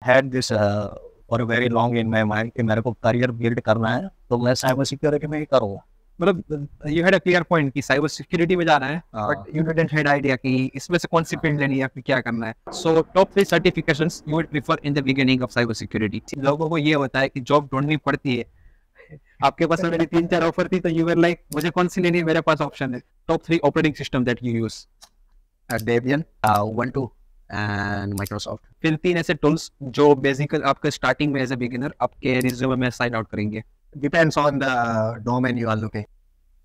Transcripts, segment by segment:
had this for a very long in my mind कि मेरे को career build करना है, तो मैं cyber security में ही करूँगा. मतलब you had a clear point कि cyber security में जाना है, हाँ. but you didn't had idea कि इसमें से कौन सी फील्ड लेनी है या फिर क्या करना है. So top 3 certifications you would prefer in the beginning of cyber security. लोगों को ये होता है कि जॉब ढूंढनी पड़ती है. आपके पास मेरी 3-4 ऑफर थी, तो you were like मुझे कौन सी लेनी है, मेरे पास ऑप्शन है. Top 3 operating system that you use. Debian, Ubuntu and Microsoft. फिर 3 ऐसे टूल्स जो बेसिकली आपके स्टार्टिंग में एज ए बिगिनर आपके रिज्यूमे में साइन आउट करेंगे. Depends on the domain you are looking.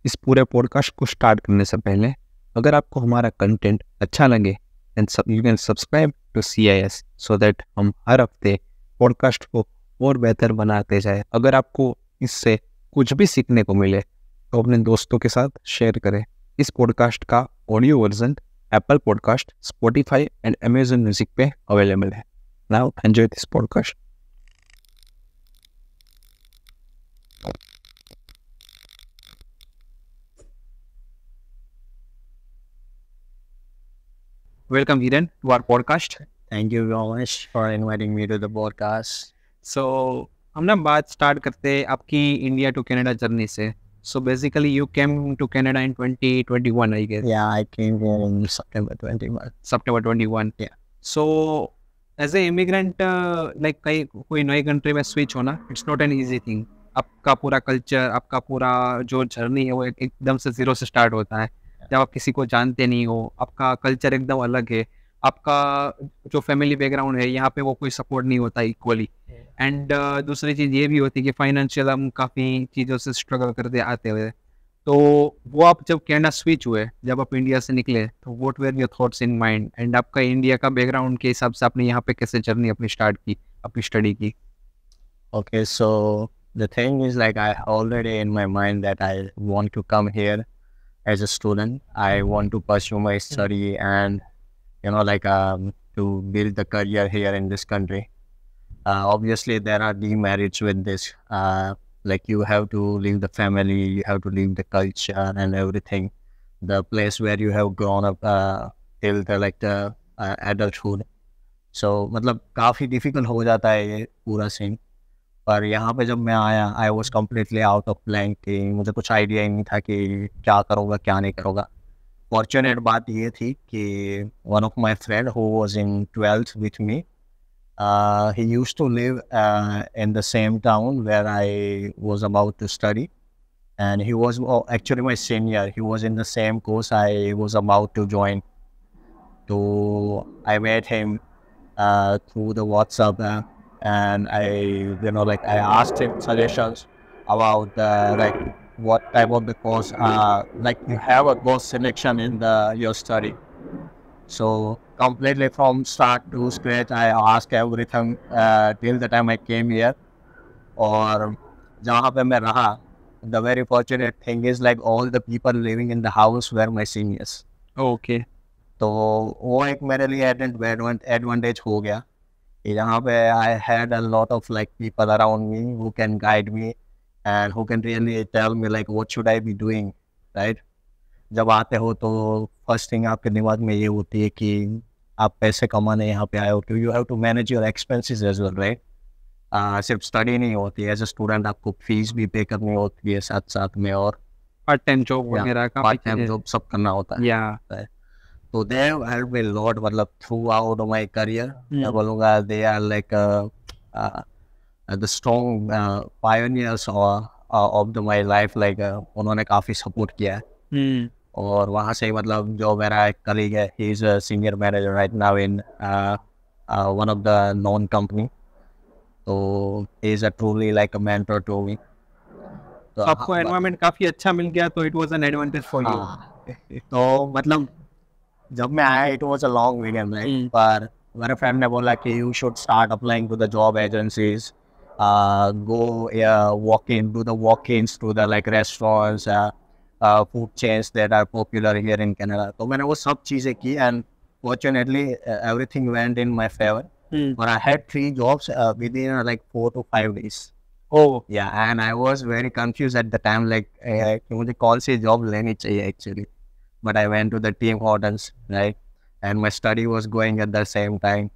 इस पूरे पॉडकास्ट को स्टार्ट करने से पहले अगर आपको हमारा कंटेंट अच्छा लगे and you can subscribe to CIS so that हम हर हफ्ते पॉडकास्ट को और बेहतर बनाते जाए. अगर आपको इससे कुछ भी सीखने को मिले तो अपने दोस्तों के साथ शेयर करें. इस पॉडकास्ट का audio version Apple podcast, Spotify and Amazon music पे अवेलेबल है. Now enjoy this podcast. Welcome Hiren to our podcast. Thank you very much for inviting me to the podcast. So हम ना बात start करते हैं आपकी India to Canada journey से. So basically you came to Canada in 2021, I guess. Yeah, I came here in September 21. September 21. Yeah. So as a immigrant, like कोई नई country में स्विच होना, it's not an easy thing. आपका पूरा culture, आपका पूरा जो जर्नी है वो एकदम से जीरो से स्टार्ट होता है. जब आप किसी को जानते नहीं हो, आपका कल्चर एकदम अलग है, आपका जो फैमिली बैकग्राउंड है यहाँ पे वो कोई सपोर्ट नहीं होता इक्वली. एंड दूसरी चीज़ ये भी होती है कि फाइनेंशियल हम काफ़ी चीज़ों से स्ट्रगल करते आते हुए. तो वो आप जब कनाडा स्विच हुए, जब आप इंडिया से निकले, तो what were your thoughts in mind, and आपका इंडिया का बैकग्राउंड के हिसाब से आपने यहाँ पे कैसे जर्नी अपनी स्टार्ट की, अपनी स्टडी की? Okay, so the thing is like I already in my mind that I want to come here as a student. I want to pursue my study and like to build the career here in this country. Obviously there are demerits with this. Like you have to leave the family, you have to leave the culture and everything, the place where you have grown up till the adulthood. So मतलब काफ़ी difficult हो जाता है ये पूरा scene. पर यहाँ पे जब मैं आया, I was completely out of blank कि मुझे कुछ आइडिया ही नहीं था कि क्या करूँगा क्या नहीं करूँगा. फॉर्चुनेट बात ये थी कि one of my friend who was in 12th with me, he used to live in the same town where I was about to study, and he was actually my senior. He was in the same course I was about to join. So I met him through the WhatsApp and I asked him suggestions about what type of the course you have a course selection in your study. So completely from start to scratch I asked everything till the time I came here. और जहाँ पे मैं रहा, the very fortunate thing is like all the people living in the house were my seniors. Okay. तो वो एक मेरे लिए advantage हो गया. यहाँ पे I had a lot of people around me who can guide me and who can really tell me what should I be doing, right? जब आते हो तो फर्स्ट थिंग आपके दिमाग में ये होती है कि आप पैसे कमाने यहाँ पे आए हो, कि you have to manage your expenses as well, right? सिर्फ स्टडी नहीं होती है, एज अ स्टूडेंट आपको फीस भी पे करनी होती है साथ साथ में, और पार्ट टाइम जॉब वगैरह का पार्ट टाइम जॉब सब करना होता है. तो they have helped me lot, मतलब थ्रू आउट माय करियर. मैं बोलूँगा they are the strong pioneers of my life. उन्होंने काफ़ी सपोर्ट किया है. और वहाँ से मतलब जो मेरा एक कलीग है, he is a senior manager right now in one of the non company. तो he is a truly like a mentor to me. तो आपको एनवायरनमेंट काफ़ी अच्छा मिल गया, तो it was an advantage for you. तो मतलब जब मैं आया it was a long weekend, right? पर मेरे फ्रेंड ने बोला कि you should start applying to the job agencies, go do the walk-ins to the restaurants, food chains that are popular here in Canada. So मैंने वो सब चीज़ें की, and fortunately everything went in my favor. But I had 3 jobs within 4 to 5 days. Oh yeah, and I was very confused at the time, कि मुझे कौन सी job लेनी चाहिए actually. But I went to the Tim Hortons, right? And my study was going at the same time.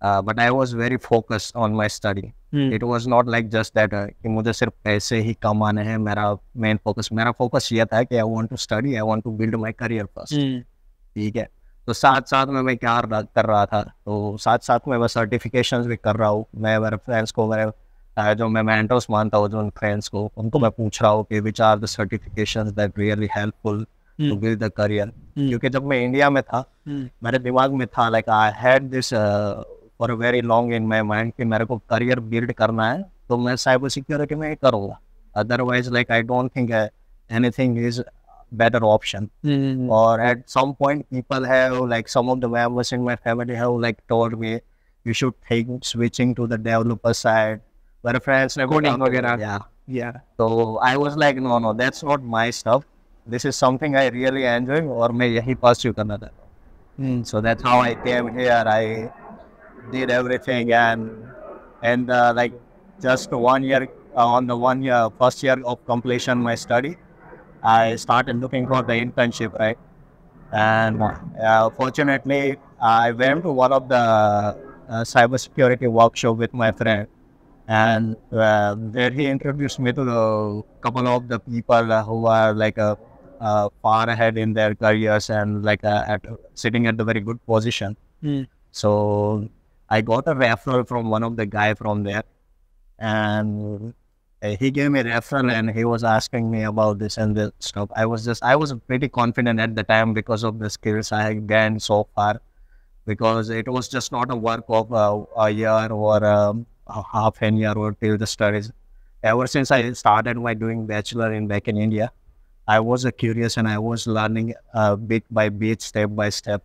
but I was very focused on my study. It was not like just that कि मुझे सिर्फ पैसे ही कमाने हैं. मेरा focus ये था कि I want to study, I want to build my career first. ठीक है. तो साथ साथ में मैं क्या कर रहा था, तो साथ साथ में मैं सर्टिफिकेशंस भी कर रहा हूँ. मैं मेरे फ्रेंड्स को, मेरे जो मैं मेंटर्स मानता हूँ, जो उन फ्रेंड्स को, उनको मैं पूछ रहा हूँ कि which are the certifications that really helpful to build the career. क्योंकि जब मैं इंडिया में था, मेरे दिमाग में था like I had this for very long in my mind कि मेरे को करियर बिल्ड करना है तो मैं साइबर सिक्योरिटी में ही करूँगा. Otherwise like I don't think anything is better option. Or at some point people have, like some of the members in my family have like told me you should think switching to the developer side, but friends never Coding वगैरह. yeah. So I was like no, that's not my stuff. This is something I really enjoy और मैं यही pursue करना चाहता हूँ. So that's how I came here. I did everything and like just 1 year on the first year of completion my study, I started looking for the internship, right? And fortunately, I went to one of the cybersecurity workshop with my friend, and there he introduced me to a couple of the people who are like far ahead in their careers and like sitting at the very good position. So I got a referral from one of the guy from there, and he gave me a referral and he was asking me about this and this stuff. I was pretty confident at the time because of the skills I had gained so far, because it was just not a work of a year or a half a year or till the studies. Ever since I started my doing bachelor back in India, I was curious and I was learning bit by bit, step by step,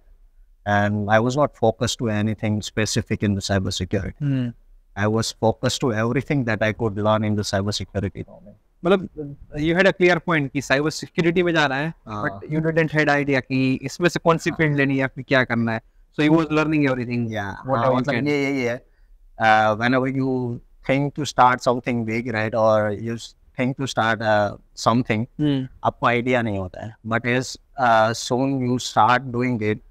and I was not focused to anything specific in the cybersecurity. I was focused to everything that I could learn in the cybersecurity domain. मतलब you had a clear point कि cyber security में जा रहा है, but you didn't had idea कि इसमें से कौन सी फील्ड लेनी है या फिर क्या करना है. So you was learning everything. Yeah. Whatever you can. Yeah. Whenever you think to start something big, right, or you think to start something, आपको idea नहीं होता है. But as soon you start doing it,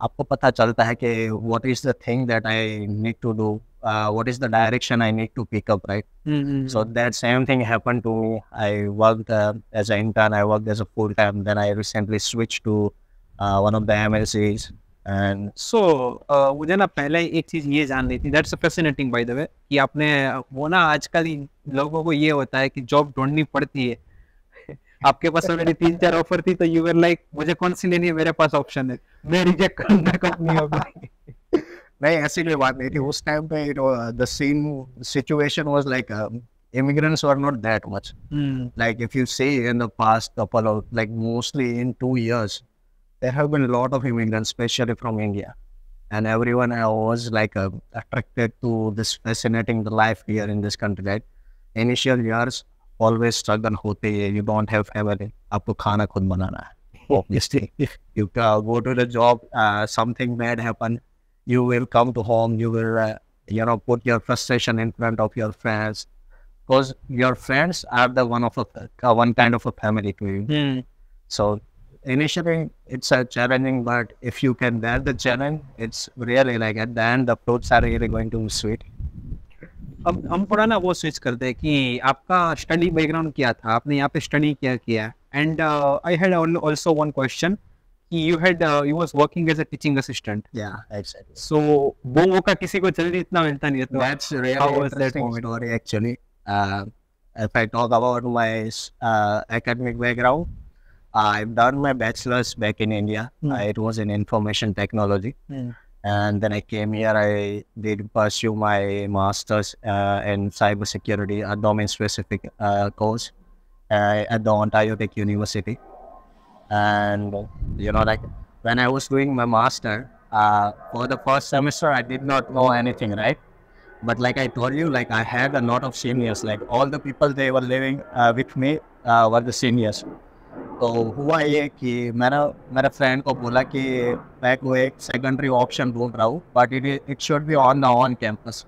आपको पता चलता है कि what is the thing that I need to do. What is the direction I need to pick up, right? So that same thing happened to me. I worked as an intern, I worked as a full-time, then I recently switched to one of the MLCs. And so मुझे ना पहले एक चीज़ ये जाननी थी, that's fascinating by the way, कि आपने वो ना आजकल लोगों को ये होता है कि जॉब ढूंढनी पड़ती है. आपके पास ऑलरेडी 3-4 ऑफर थी तो यू वर लाइक मुझे कौन सी लेनी है, मेरे पास ऑप्शन है, मैं रिजेक्ट करूंगा कंपनी होगी. नहीं, ऐसी कोई बात नहीं थी उस टाइम पे. the situation was like immigrants were not that much. Like if you see in the past couple of, like mostly in 2 years, there have been a lot of immigrants, especially from India, and everyone was like attracted to this fascinating the life here in this country, right? Initial years always struggle होते हैं. You don't have family, आपको खाना खुद बनाना है. Obviously, you go to the job, something bad happen, you will come to home, you will put your frustration in front of your friends, because your friends are the one kind of a family to you. So initially it's challenging, but if you can bear the challenge, it's really like at the end the fruits are really going to be sweet. अब हम थोड़ा ना वो switch करते हैं कि आपका study background क्या था, आपने यहाँ पे स्टडी क्या किया. And I had also one question कि you was working as a teaching assistant. Yeah, exactly. So वो मौका किसी को जल्दी इतना मिलता नहीं है. तो that's really how was that interesting moment? story actually. If I talk about my academic background, I've done my bachelor's back in India. It was in information technology. And then I came here, I did pursue my master's in cybersecurity, a domain-specific course at the Ontario Tech University. And, like when I was doing my master, for the first semester, I did not know anything, right? But like I told you, like I had a lot of seniors, like all the people they were living with me were the seniors. तो हुआ ये कि मेरे friend को बोला कि मैं को एक सेकेंडरी ऑप्शन ढूंढ रहा हूँ, but it should be on campus,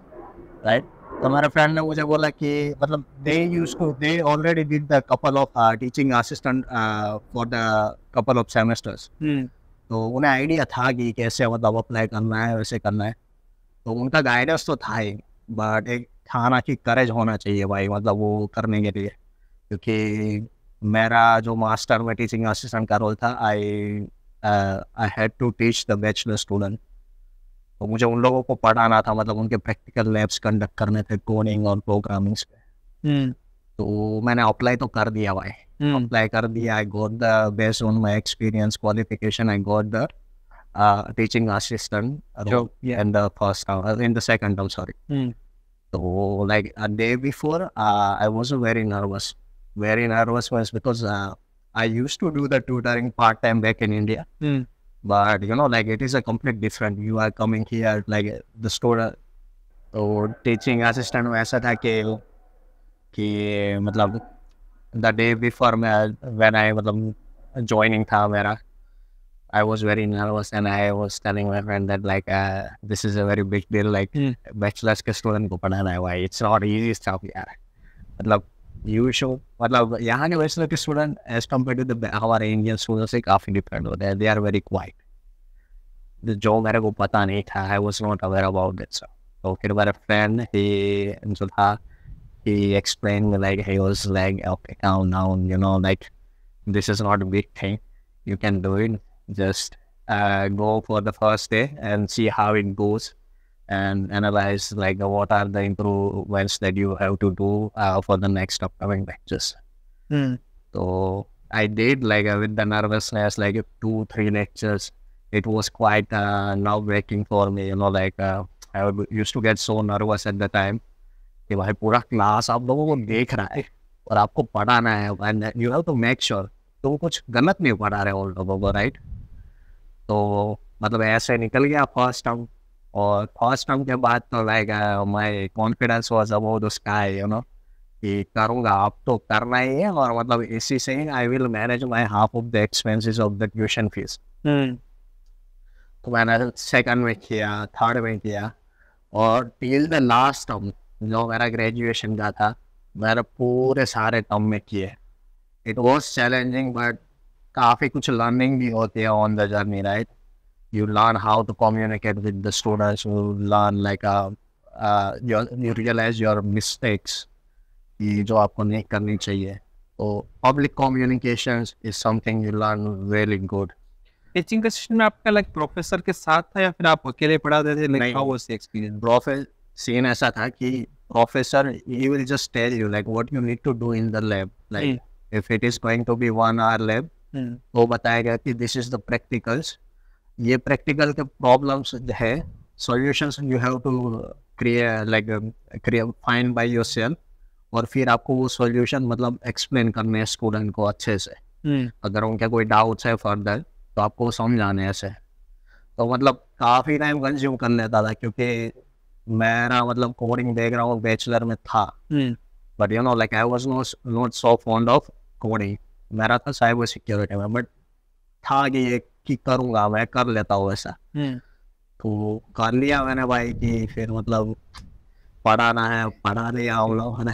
right? तो मेरे फ्रेंड ने मुझे बोला कि मतलब they already did the couple of teaching assistant for the couple of semesters. तो उन्हें आइडिया था कि कैसे मतलब अप्लाई करना है, वैसे करना है. तो उनका गाइडेंस तो था ही, बट एक था ना कि करेज होना चाहिए भाई, मतलब वो करने के लिए, क्योंकि मेरा जो मास्टर में टीचिंग असिस्टेंट का रोल था, I had to teach the bachelor student. तो मुझे उन लोगों को पढ़ाना था, मतलब उनके प्रैक्टिकल लैब्स कंडक्ट करने थे कोडिंग और प्रोग्रामिंग पे। तो मैंने अप्लाई तो कर दिया भाई, अप्लाई कर दिया। I got the, based on my experience qualification, I got the teaching assistant Job, yeah. in the first term, in the second term, sorry. So like a day before, I was very nervous. Very nervous was because I used to do the tutoring part time back in India. But you know, like it is a complete different. You are coming here like the student, तो teaching assistant में ऐसा था कि मतलब the day before when I मतलब joining था मेरा, I was very nervous and I was telling my friend that like this is a very big deal, like bachelor's के student को पढ़ाना है भाई, it's not easy stuff यार, मतलब you should, मतलब यहाँ के bachelor के student as compared to the हमारे Indian students से काफ़ी different होते हैं, they are very quiet, जो मेरे को पता नहीं था, I was not aware about that stuff. तो फिर मेरा friend जो था, he explained like, he was like, okay, calm down, you know, like this is not a big thing, you can do it. Just go for the first day and see how it goes and analyze like what are the improvements that you have to do for the next upcoming lectures. So I did like with the nervousness, like 2-3 lectures. It was quite nerve-wracking for me, you know, like I used to get so nervous at the time कि भाई पूरा class आप लोगों को देख रहा है और आपको पढ़ाना है, and you have to make sure तो कुछ गलत नहीं पढ़ा रहे उन लोगों को, राइट। तो मतलब ऐसे निकल गया फर्स्ट टर्म, और फर्स्ट टर्म के बाद तो like my confidence was about the sky, you know, कि करूँगा, अब तो करना ही है, और मतलब इसी से ही I will manage my half of the expenses of the tuition fees. तो मैंने सेकंड में किया, थर्ड में किया, और टिल द लास्ट टर्म जो मेरा ग्रेजुएशन का था, मैंने पूरे सारे टर्म में किए। इट वॉज चैलेंजिंग, बट काफ़ी कुछ लर्निंग भी होती है on the journey, right. You learn how to communicate with the students, you learn like you realise your mistakes कि जो आपको नहीं करनी चाहिए। तो public communication is something you learn very good. Teaching assistant में आपका लाइक प्रोफेसर के साथ था या फिर आप अकेले पढ़ाते थे? Like how was the experience? Professor scene ऐसा था कि professor he will just tell you like what you need to do in the lab, like if it is going to be 1 hour lab, वो बताएगा कि this is the practicals, ये practical के problems है, solutions you have to create, like find by yourself, और फिर आपको वो सॉल्यूशन मतलब एक्सप्लेन करने हैं स्टूडेंट को अच्छे से। अगर उनके कोई डाउट्स है फर्दर तो आपको समझाने ऐसे। तो मतलब काफ़ी टाइम कंज्यूम कर लेता था, क्योंकि मेरा मतलब कोडिंग बैकग्राउंड बैचलर में था, but you know like I was not so fond of coding. मेरा था साइबर सिक्योरिटी में, बट था कि ये कि करूँगा, मैं कर लेता हूँ ऐसा। तो कर लिया मैंने भाई, कि फिर मतलब पढ़ाना है, पढ़ा दिया हम लोगों ने,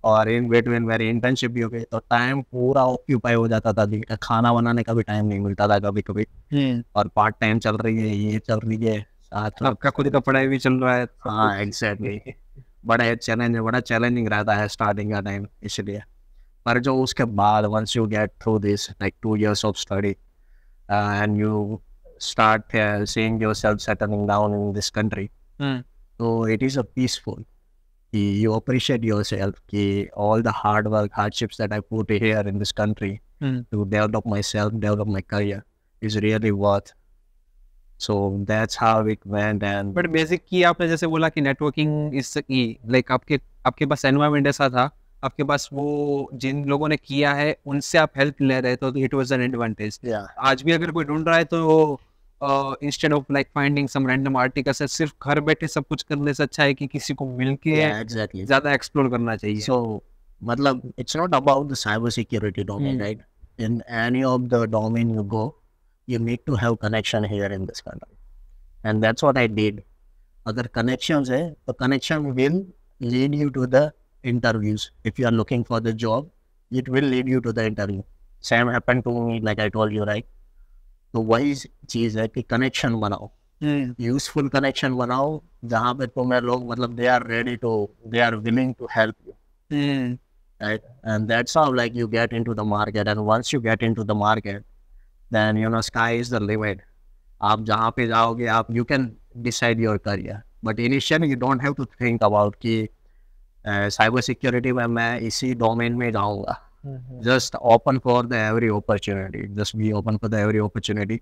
और इन बिटवीन मेरी इंटर्नशिप भी हो गई, तो टाइम पूरा ऑक्यूपाई हो जाता था, खाना बनाने का भी टाइम नहीं मिलता था कभी कभी, और पार्ट टाइम चल रही है, ये चल रही है, साथ आपका खुद का पढ़ाई भी चल रहा है। हाँ एग्जैक्टली, बड़ा चैलेंजिंग रहता है स्टार्टिंग का टाइम, इसलिए। पर जो उसके बाद once you get through this like 2 years of study and you start seeing yourself settling down in this country, so it is a peaceful. You appreciate yourself. All the hard work, hardships that I put here in this country to develop myself, develop my career is really worth. So that's how it went. And but basic की आपने जैसे बोला कि networking is की, like आपके पास environment ऐसा था, आपके पास वो जिन लोगों ने किया है उनसे आप हेल्प ले रहे थे, तो इट वाज एन एडवांटेज। आज भी अगर कोई ढूंढ रहा है तो instead of like finding some random article, सिर्फ घर बैठे सब कुछ करने से अच्छा है कि किसी को मिलके exactly. ज्यादा एक्सप्लोर करना चाहिए। So मतलब it's not about the cyber security domain, right? In any of the domain you go, you need to have connection here in this country, and that's what I did. अगर connections है तो connection will lead you to the interviews. If you are looking for the job, it will lead you to the interview. Same happened to me, like I told you, right? तो वही चीज़ है कि connection बनाओ, useful connection बनाओ जहाँ पे तुम्हें लोग मतलब they are willing to help you, right? And that's how like you get into the market, and once you get into the market, then sky is the limit. आप जहाँ पे जाओगे आप you can decide your career, but initially you don't have to think about कि cyber security में मैं इसी domain में जाऊँगा. Just open for the every opportunity. Just be open for the every opportunity.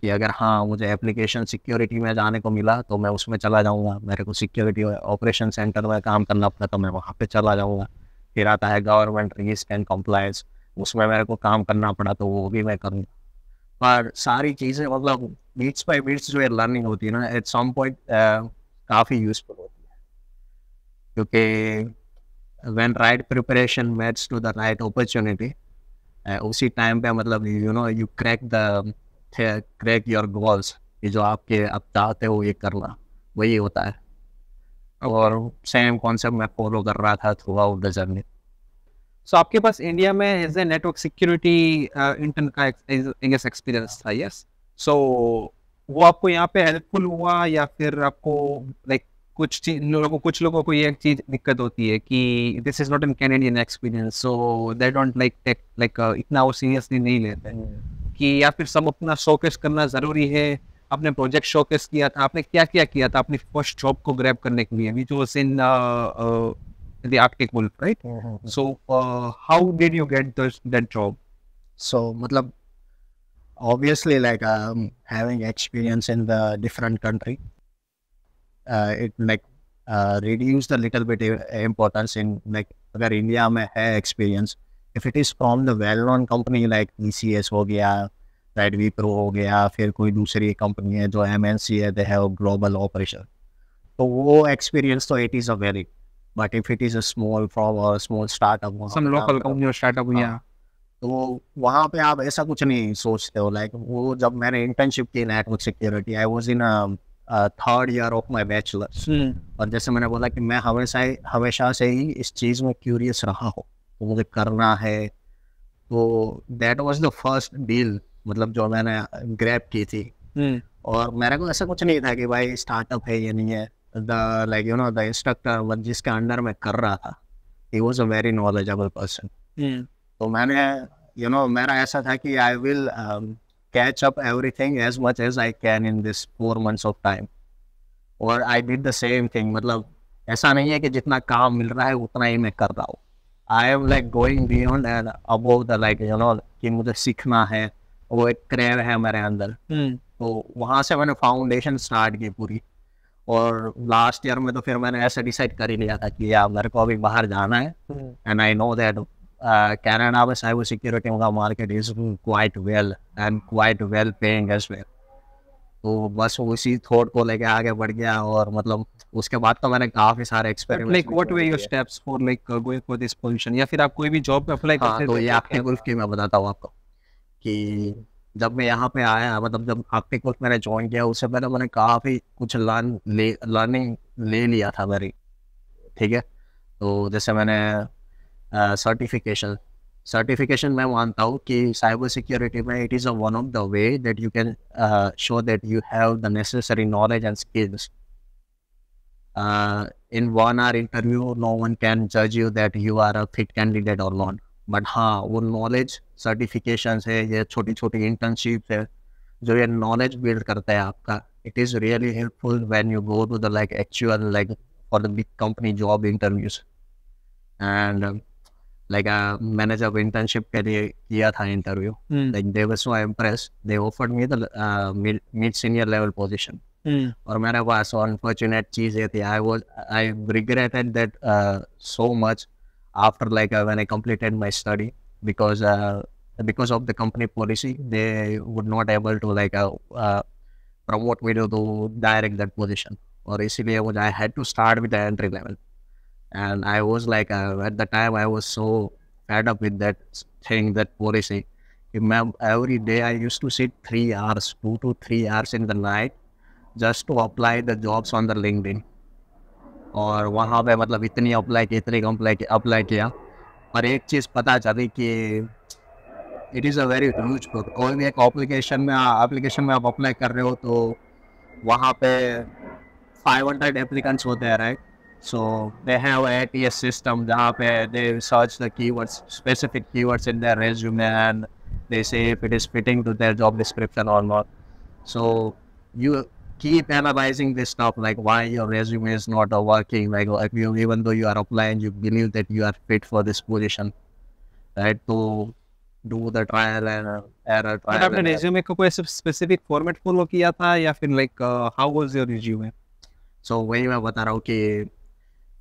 कि अगर हाँ मुझे एप्लीकेशन सिक्योरिटी में जाने को मिला तो मैं उसमें चला जाऊँगा. मेरे को सिक्योरिटी ऑपरेशन सेंटर में काम करना पड़ा तो मैं वहाँ पे चला जाऊँगा. फिर आता है गवर्नमेंट रिस्क एंड कंप्लायंस, उसमें मेरे को काम करना पड़ा तो वो भी मैं करूँगा. पर सारी चीज़ें मतलब बीट्स बाय बीट्स जो लर्निंग होती है ना, एट सम पॉइंट काफ़ी यूजफुल होती है, क्योंकि when right preparation match to the right opportunity, उसी टाइम पे मतलब यू क्रैक योर गोल्स, ये जो आपके आप चाहते हो ये करना, वही होता है. और सेम कॉन्सेप्ट मैं फॉलो कर रहा था throughout the journey. So आपके पास इंडिया में as a network security intern का एक्सपीरियंस था, यस? सो वो आपको यहाँ पे हेल्पफुल हुआ या फिर आपको लाइक कुछ लोगों को ये एक चीज दिक्कत होती है कि this is not an Canadian experience, so they don't like इतना वो सीरियसली नहीं लेते कि या फिर सब अपना शोकेस करना जरूरी है. आपने प्रोजेक्ट शोकेस किया था, आपने क्या किया था अपनी फर्स्ट जॉब को ग्रैब करने के लिए, which was in the Arctic Wolf, right? So how did you get that job? So मतलब obviously like having experience in the different country, it like reduce the little bit importance in like अगर India में है experience, if it is from the well known company like TCS हो गया, right, Wipro हो गया, फिर कोई दूसरी कंपनी है जो MNC है, दे हैव ग्लोबल ऑपरेशन, तो वो एक्सपीरियंस तो it is a very, but if it is a small from a small startup, some local company और स्टार्टअप, या तो वहाँ पे आप ऐसा कुछ नहीं सोचते हो. लाइक वो जब मैंने इंटर्नशिप की network security, I was in third year of my bachelors, और जैसे मैंने बोला कि मैं हमेशा से ही इस चीज़ में क्यूरियस रहा हूँ, तो मुझे करना है. तो that was the first deal मतलब जो मैंने ग्रैब की थी. और मेरे को ऐसा कुछ नहीं था कि भाई स्टार्टअप है ये नहीं है. द लाइक द इंस्ट्रक्टर जिसके अंडर में कर रहा था, he was a very knowledgeable person. तो मैंने मेरा ऐसा था कि I will catch up everything as much as I can in this 4 months of time. और I did the same thing. मतलब ऐसा नहीं है कि जितना काम मिल रहा है उतना ही मैं कर रहा हूँ. I am like going beyond and above the like कि मुझे सीखना है, वो एक क्रेव है मेरे अंदर. तो वहाँ से मैंने फाउंडेशन स्टार्ट की पूरी. और लास्ट ईयर में तो फिर मैंने ऐसे डिसाइड कर ही लिया था कि यार मेरे को अभी बाहर जाना है, and I know that Canada में साइबर सिक्योरिटी का market is quite well paying as well. तो बस उसी थॉट को लेके आगे बढ़ गया. और मतलब उसके बाद तो मैंने काफी सारे experiment. Like what way your steps for like going for this position, या फिर आप कोई भी जॉब पे अप्लाई करते? तो ये आर्कटिक वुल्फ की मैं बताता हूँ आपको कि जब मैं यहाँ पे आया, मतलब जब आर्कटिक वुल्फ मैंने ज्वाइन किया, उससे पहले मैंने काफ़ी कुछ लर्निंग ले लिया था मेरी. ठीक है, तो जैसे मैंने सर्टिफिकेशन मैं मानता हूँ कि साइबर सिक्योरिटी में it is a one of the way that you can show that you have the necessary knowledge and skills. in 1 hour interview no one can judge you that you are a fit candidate or not. But हाँ, वो knowledge certifications है, ये छोटी छोटी internship है जो ये knowledge build करता है आपका. It is really helpful when you go to the like actual like for the big company job interviews. And like मैंने जब इंटर्नशिप के लिए किया था interview, like they were so impressed, they offered me the mid senior level position. और मेरे पास unfortunate चीज़ ये थी, I regretted that so much after like when I completed my study, because of the company policy they would not able to like promote me to direct that position. और इसीलिए मुझे I had to start with the entry level, and I was like at the time I was so fed up with that thing, that policy. Every day I used to sit 3 hours, 2 to 3 hours in the night just to apply the jobs on the LinkedIn. और वहाँ पे मतलब इतनी apply किया, और एक चीज़ पता चली कि it is a very huge. कोई भी एक एप्लीकेशन में आप अप्लाई कर रहे हो तो वहाँ पे 500 applicants होते हैं, right? So they have a ATS system जहाँ पे they search the keywords, specific keywords in their resume, and they say if it is fitting to their job description or not. So you keep analyzing this stuff, like why your resume is not working, like you, even though you are applying, you believe that you are fit for this position, right? To do the trial and error, और trial आपने and error. Resume को कोई ऐसे specific format follow किया था या फिर like how was your resume? So वही मैं बता रहा हूँ कि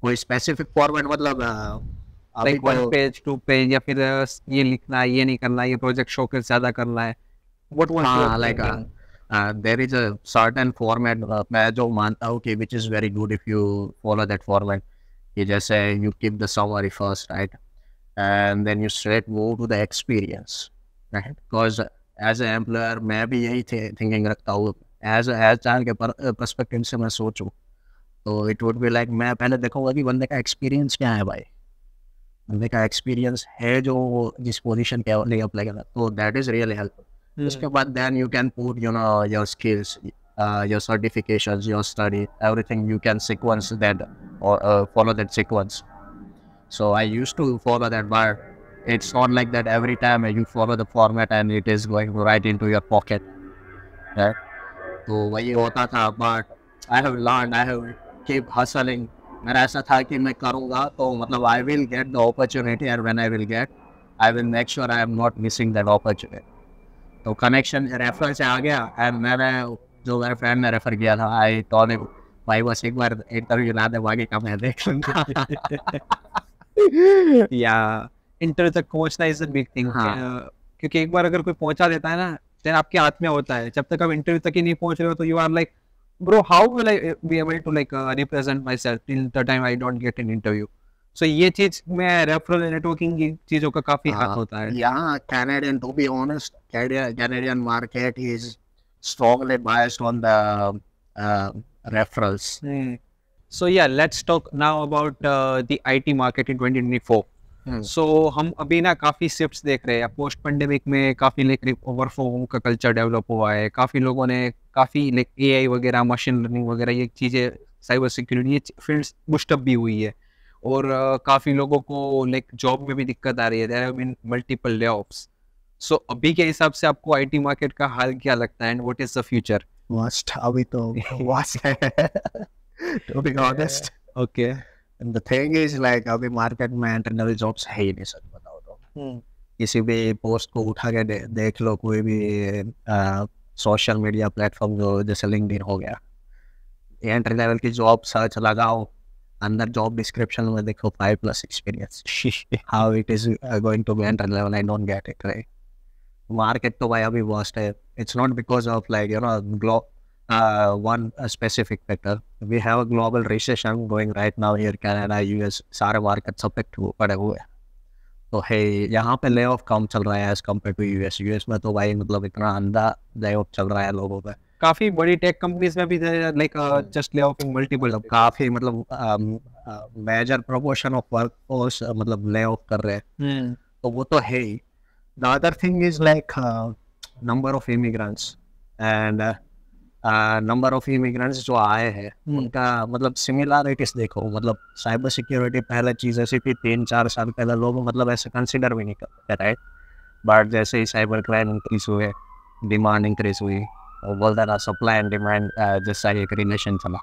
कोई स्पेसिफिक फॉर्मेट, मतलब अभी लाइक 1 तो पेज 2 पेज या फिर ये लिखना है, ये नहीं करना है, ये प्रोजेक्ट शोकेस ज्यादा करना है, व्हाट वाज हाँ, your like thinking? there is a certain format, मैं जो मानता हूँ कि which is very good if you follow that format, कि जैसे you keep the summary first, right? And then you straight move to the experience, right? Because as an employer मैं भी यही thinking रखता हूँ, as HR के perspective से मैं सोचूं तो it would be like मैं पहले देखूंगा कि बंदे का एक्सपीरियंस क्या है भाई, बंदे का एक्सपीरियंस है जो वो जिस पोजीशन के लिए अप्लाई करना, तो दैट इज रियली हेल्पफुल. उसके बाद then you can put your skills, your certifications, your study, everything you can sequence that or follow that sequence. So I used to follow that, but it's not like that every time you follow the format and it is going right into your pocket, right? तो वही होता था, but I have learned, I have keep hustling. मेरा ऐसा था कि मैं करूँगा तो मतलब I will get the opportunity, and when I will get, I will make sure I am not missing that opportunity. तो कनेक्शन रेफर से आ गया, एंड मैंने जो मेरे फ्रेंड ने रेफर किया था, आई टोल्ड हिम भाई बस एक बार इंटरव्यू ला दे, बाकी का मैं देख लूँगा. या इंटरव्यू तक पहुंचना इज अ बिग थिंग. हाँ. क्योंकि एक बार अगर कोई पहुंचा देता है ना, देन आपके हाथ में होता है. जब तक आप इंटरव्यू तक ही नहीं पहुंच रहे हो तो you are like bro how will I be able to like represent myself till the time I don't get an interview. So ये चीज में रेफरल नेटवर्किंग की चीजों का काफी हाथ होता है. Yeah, Canadian, to be honest, Canadian market is strongly biased on the referrals. So yeah, let's talk now about the IT market in 2024. So हम अभी ना काफ़ी शिफ्ट्स देख रहे हैं. पोस्ट पेंडेमिक में काफ़ी लाइक वर्क फ्रॉम होम का कल्चर डेवलप हुआ है. काफ़ी लोगों ने काफ़ी लाइक AI वगैरह, मशीन लर्निंग वगैरह ये चीज़ें, साइबर सिक्योरिटी, ये फील्ड्स बुस्टअप भी हुई है. और काफ़ी लोगों को लाइक जॉब में भी दिक्कत आ रही है. There have been multiple layoffs. So अभी के हिसाब से आपको IT मार्केट का हाल क्या लगता है, and what is the future? Worst, अभी तो worst है, to be honest. Okay. And the thing is like अभी मार्केट में इंटरनल जॉब्स है ही नहीं, सच बताओ तो. किसी भी पोस्ट को उठा के देख लो, कोई भी सोशल मीडिया प्लेटफॉर्म जो जैसे लिंक्डइन हो गया, एंट्री लेवल की जॉब सर्च लगाओ, अंदर जॉब डिस्क्रिप्शन में देखो 5+ experience. How it is going to be entry level, I don't get it, right? Market तो भाई अभी वर्स्ट है. It's not because of like one specific factor. We have a global recession going right now here, Canada, US, सारे market सब पे पड़े हुए हैं. तो है यहाँ पे ले ऑफ कम चल रहा है एज कम्पेयर टू यूएस में तो भाई मतलब इतना अंधा ले ऑफ चल रहा है लोगों पे. काफ़ी बड़ी टेक कंपनीज में भी like just lay off multiple, मतलब काफ़ी मतलब major proportion of workforce मतलब ले ऑफ कर रहे हैं. तो वो तो है ही. The other thing is like number of immigrants, and number of immigrants जो आए हैं उनका मतलब सिमिलरिटीज देखो. मतलब साइबर सिक्योरिटी पहले चीज़ ऐसी थी 3-4 साल पहले लोग मतलब ऐसे कंसिडर भी नहीं करते, राइट? बट जैसे ही साइबर क्राइम इंक्रीज हुए, डिमांड इंक्रीज हुई, बोलता था सप्लाई एंड डिमांड जैसा एक रिलेशन चला.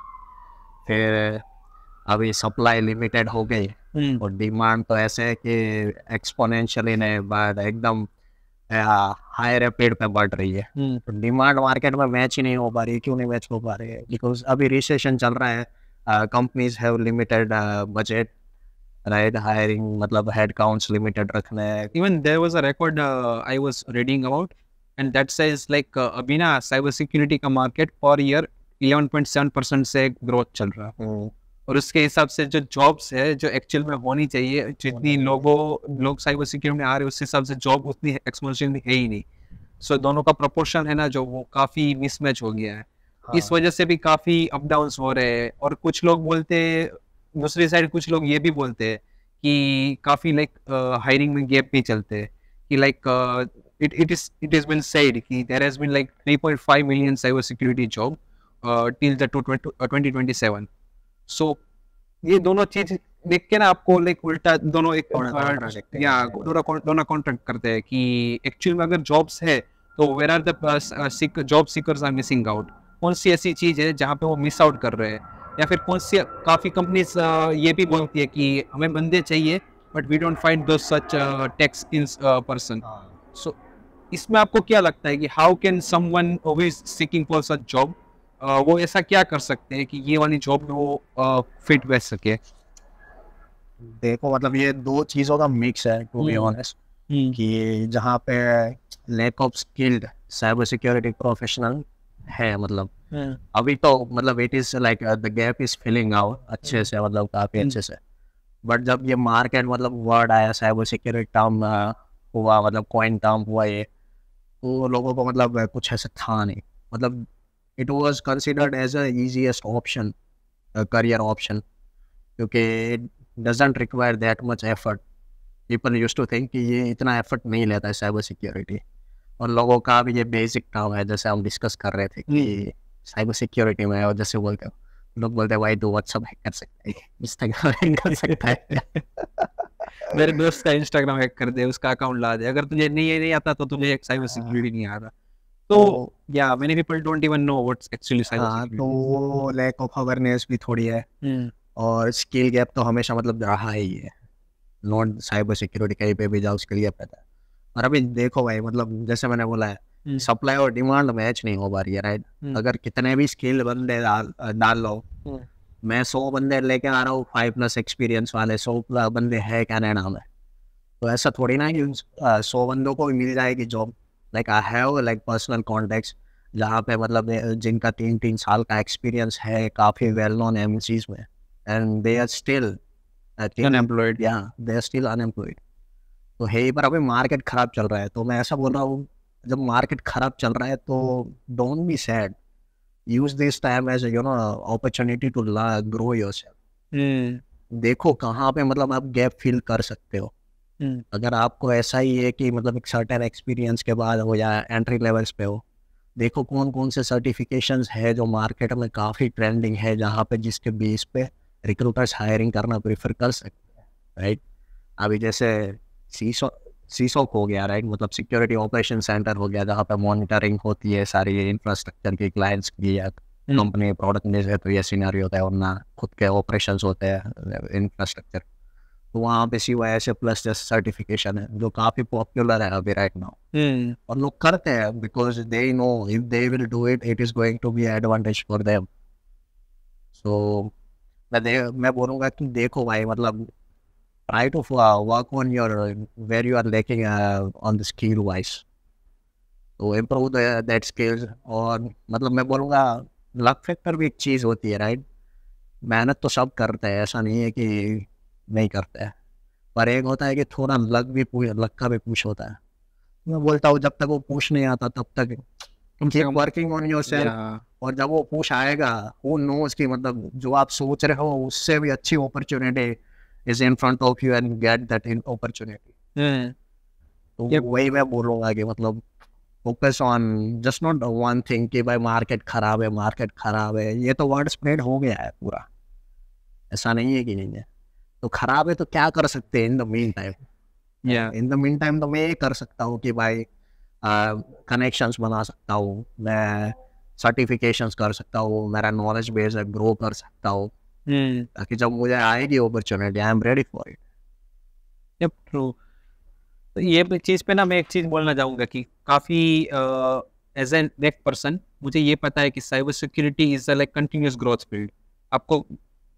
फिर अभी सप्लाई लिमिटेड हो गई और डिमांड तो ऐसे है कि एक्सपोनेंशियली नहीं बट एकदम हाई रेपेड पे बढ़ रही है. तो डिमांड मार्केट में मैच ही नहीं हो पा रही. क्यों नहीं मैच हो पा रही है? बिकॉज अभी रिसेशन चल रहा है, companies have limited budget, right? Hiring मतलब हेड काउंट्स लिमिटेड रखने हैं. Even there was a record I was reading about, and that says like अभी ना साइबर सिक्योरिटी का मार्केट पर ईयर 11.7% से ग्रोथ चल रहा है. और उसके हिसाब से जो जॉब्स है जो एक्चुअल में होनी चाहिए, जितनी लोग साइबर सिक्योरिटी में आ रहे हैं उस हिसाब से जॉब उतनी एक्सपोनेंशियल है ही नहीं. सो दोनों का प्रोपोर्शन है ना जो वो काफ़ी मिसमैच हो गया है. इस वजह से भी काफ़ी अप डाउन्स हो रहे हैं. और कुछ लोग बोलते हैं, दूसरी साइड कुछ लोग ये भी बोलते हैं कि काफ़ी लाइक हायरिंग में गैप भी चलते हैं कि like it has been said कि there has been like 3.5 million cyber security job till the 2027. So ये दोनों चीज देख के ना आपको लाइक उल्टा दोनों एक या दोनों कॉन्ट्रैक्ट करते हैं कि एक्चुअली में अगर जॉब्स है तो where are the job seekers are missing out, कौन सी ऐसी चीज है जहाँ पे वो मिस आउट कर रहे हैं, या फिर कौन सी काफ़ी कंपनीज ये भी बोलती है कि हमें बंदे चाहिए बट वी डोंट फाइंड दो सच टेक स्किल्स पर्सन. सो इसमें आपको क्या लगता है कि how can someone who is seeking for such job वो ऐसा क्या कर सकते हैं कि ये वाली जॉब में वो फिट बैठ सके? देखो मतलब ये दो चीज़ों का मिक्स है टू बी ऑनेस्ट, कि जहाँ पे lack of skilled cyber security professional है, मतलब अभी तो मतलब it is like the gap is filling out अच्छे से, मतलब काफ़ी अच्छे से. बट जब ये मार्केट मतलब वर्ड आया साइबर सिक्योरिटी टर्म हुआ, मतलब कॉइन टर्म हुआ ये, तो लोगों को मतलब कुछ ऐसा था नहीं, मतलब it was considered as a easiest option, career option, क्योंकि it doesn't require that much effort. People used to think कि ये इतना एफर्ट नहीं लेता है साइबर सिक्योरिटी, और लोगों का भी ये बेसिक टर्म है, जैसे हम डिस्कस कर रहे थे कि साइबर सिक्योरिटी में, और जैसे बोलते हो लोग बोलते हैं भाई तू व्हाट्सअप हैक कर सकता है, इंस्टाग्राम हैक कर सकता है. मेरे दोस्त का इंस्टाग्राम हैक कर दे, उसका अकाउंट ला दे, अगर तुझे नहीं आता तो तुझे एक साइबर सिक्योरिटी नहीं आ रहा. तो या many people don't even know what's actually cyber security. तो वो लैक ऑफ अवेयरनेस भी थोड़ी है, और स्किल गैप तो हमेशा मतलब रहा ही है. नॉट साइबर सिक्योरिटी कहीं पे भी जाओ स्किल गैप रहता है. और अभी देखो भाई, मतलब जैसे मैंने बोला है, सप्लाई और डिमांड मैच नहीं हो पा रही है, राइट. अगर कितने भी स्किल बंदे डाल लो, मैं 100 बंदे लेके आ रहा हूँ 5+ एक्सपीरियंस वाले, 100 बंदे हैं कनाडा में, तो ऐसा थोड़ी ना कि 100 बंदों को मिल जाएगी job. Like I have like personal contacts जहाँ पे मतलब जिनका 3-3 साल का एक्सपीरियंस है, काफ़ी वेल नोन एमएनसीज में, and they are still unemployed. या दे आर स्टिल अनएम्प्लॉयड. तो है, पर अभी मार्केट खराब चल रहा है, तो मैं ऐसा बोल रहा हूँ, जब मार्केट खराब चल रहा है तो don't be sad, use this time as you know opportunity to grow yourself. देखो कहाँ पे मतलब आप गैप फिल कर सकते हो. अगर आपको ऐसा ही है कि मतलब एक सर्टेन एक्सपीरियंस के बाद हो या एंट्री लेवल्स पे हो, देखो कौन कौन से सर्टिफिकेशंस है जो मार्केट में काफ़ी ट्रेंडिंग है, जहाँ पे जिसके बेस पे रिक्रूटर्स हायरिंग करना प्रेफर कर सकते हैं, राइट. अभी जैसे सीसोक हो गया, राइट, मतलब सिक्योरिटी ऑपरेशन सेंटर हो गया, जहाँ पे मॉनिटरिंग होती है सारी इंफ्रास्ट्रक्चर की, क्लाइंट्स की, या कंपनी प्रोडक्ट है तो ये सीनारी होता है, और ना खुद के ऑपरेशंस होते हैं इंफ्रास्ट्रक्चर. तो वहाँ पे CISA+ जैसे सर्टिफिकेशन है जो काफ़ी पॉपुलर है अभी राइट नाउ, और लोग करते हैं because they know if they will do it, it is going to be advantage for them. So मैं बोलूँगा कि देखो भाई, मतलब try to work on your where you are lacking on the skill wise, तो improve that skills. और मतलब मैं बोलूँगा लक फैक्टर भी एक चीज़ होती है, राइट. मेहनत तो सब करते हैं, ऐसा नहीं है कि नहीं करते हैं, पर एक होता है कि थोड़ा लक का भी पुश होता है. मैं बोलता हूँ जब तक वो पुश नहीं आता तब तक कीप वर्किंग ऑन योरसेल्फ, और जब वो पुश आएगा वो नोज की मतलब जो आप सोच रहे हो उससे भी अच्छी opportunity is in front of you and get that opportunity. तो वही मैं बोलूँगा कि मतलब focus on just not one thing कि भाई मार्केट खराब है, ये तो वर्ड स्प्रेड हो गया है पूरा, ऐसा नहीं है कि नहीं है. तो खराब है तो क्या कर सकते हैं in the mean time? In the mean time तो मैं ये कर सकता हूँ कि भाई कनेक्शंस बना सकता हूँ, मैं सर्टिफिकेशंस कर सकता हूँ, मेरा नॉलेज बेस है ग्रो कर सकता हूँ, ताकि जब मुझे आएगी opportunity I am ready for it. Yup true. तो ये चीज़ पे ना मैं एक चीज़ बोलना चाहूँगा कि काफ़ी एज एन नेक पर्सन मुझे ये पता है कि cyber security is like continuous growth field. आपको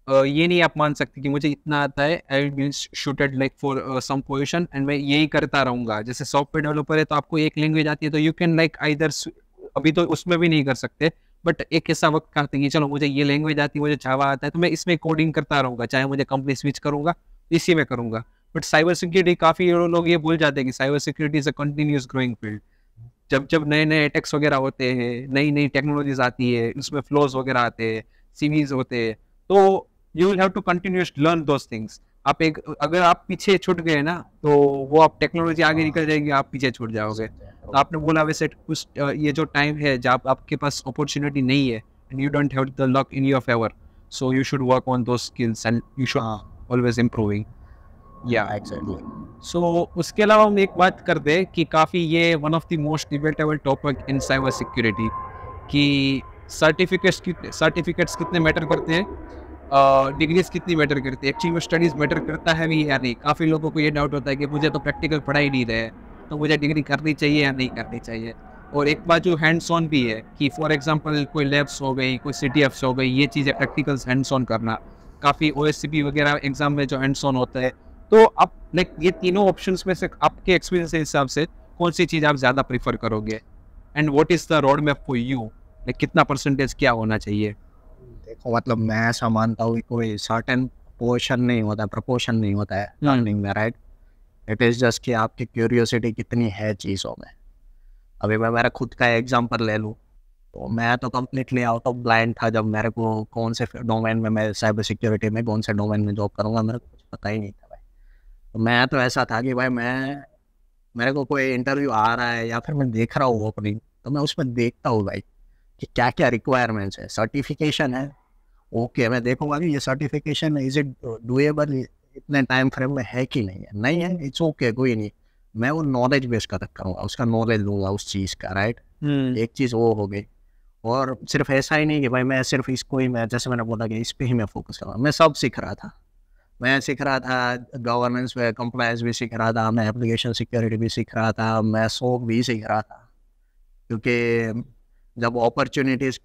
ये नहीं आप मान सकते कि मुझे इतना आता है, I will be suited like for some position and मैं यही करता रहूँगा. जैसे सॉफ्टवेयर डेवलपर है तो आपको एक लैंग्वेज आती है तो यू कैन लाइक आइदर, अभी तो उसमें भी नहीं कर सकते, बट एक ऐसा वक्त आते हैं कि चलो मुझे ये लैंग्वेज आती है, मुझे जावा आता है, तो मैं इसमें कोडिंग करता रहूँगा, चाहे मुझे कंपनी स्विच करूँगा इसी में करूँगा. बट साइबर सिक्योरिटी काफ़ी लोग ये भूल जाते हैं कि cyber security is a continuous growing field. जब नए अटैक्स वगैरह होते हैं, नई टेक्नोलॉजीज आती है, उसमें फ्लोज वगैरह आते हैं, सीवीज होते हैं, तो you will have to continuous learn those things. अगर आप पीछे छूट गए ना तो वो आप टेक्नोलॉजी आगे निकल जाएगी, आप पीछे छूट जाओगे. तो आपने बोला वैसे कुछ ये जो टाइम है जब आपके पास अपॉर्चुनिटी नहीं है, and you don't have the luck in your favor, so you should work on those skills and you should always improving. Yeah, exactly. So उसके अलावा हम एक बात कर दे कि काफ़ी ये one of the most debatable topic in cyber security कि सर्टिफिकेट्स कितने मैटर करते हैं, डिग्रीज कितनी मैटर करती है, एक्चुअली स्टडीज़ मैटर करता है भी या नहीं. काफ़ी लोगों को ये डाउट होता है कि मुझे तो प्रैक्टिकल पढ़ा ही नहीं रहे, तो मुझे डिग्री करनी चाहिए या नहीं करनी चाहिए. और एक बात जो हैंड्स ऑन भी है कि फॉर एग्जांपल कोई लैब्स हो गई, कोई CTFs हो गई, ये चीज़ें प्रैक्टिकल्स हैंड्स ऑन करना, काफ़ी OSCP वगैरह एग्जाम में जो हैंड्स ऑन होता है. तो आप लाइक ये तीनों ऑप्शंस में से आपके एक्सपीरियंस के हिसाब से कौन सी चीज़ आप ज़्यादा प्रीफर करोगे, and what is the road map for you, like कितना परसेंटेज क्या होना चाहिए? देखो मतलब मैं ऐसा मानता हूँ कि कोई सर्टेन पोर्शन नहीं होता, प्रपोर्शन नहीं होता है लर्निंग में, राइट. इट इज़ जस्ट कि आपकी क्यूरियोसिटी कितनी है चीज़ों में. अभी मैं मेरा खुद का एग्जांपल ले लूँ तो मैं तो कम्प्लीटली आउट ऑफ ब्लाइंड था जब मेरे को कौन से डोमेन में मैं साइबर सिक्योरिटी में कौन से डोमेन में जॉब करूँगा, मेरे को कुछ पता ही नहीं था भाई. तो मैं तो ऐसा था कि भाई मेरे को कोई इंटरव्यू आ रहा है या फिर मैं देख रहा हूँ ओपनिंग, तो मैं उसमें देखता हूँ भाई कि क्या क्या रिक्वायरमेंट्स है. सर्टिफिकेशन है, ओके मैं देखूंगा कि ये सर्टिफिकेशन इज इट डूएबल इतने टाइम फ्रेम में है कि नहीं है. नहीं है, इट्स ओके, कोई नहीं. मैं वो नॉलेज बेस करूँगा, उसका नॉलेज लूँगा उस चीज़ का, राइट. एक चीज़ वो हो गई. और सिर्फ ऐसा ही नहीं कि भाई मैं सिर्फ इसको ही, मैं जैसे मैंने बोला कि इस पे ही मैं फोकस करूँगा. मैं सब सीख रहा था. मैं सीख रहा था गवर्नेंस पे, कंप्लायंस भी सीख रहा था, मैं एप्लीकेशन सिक्योरिटी भी सीख रहा था, मैं SOC भी सीख रहा था. क्योंकि जब opportunities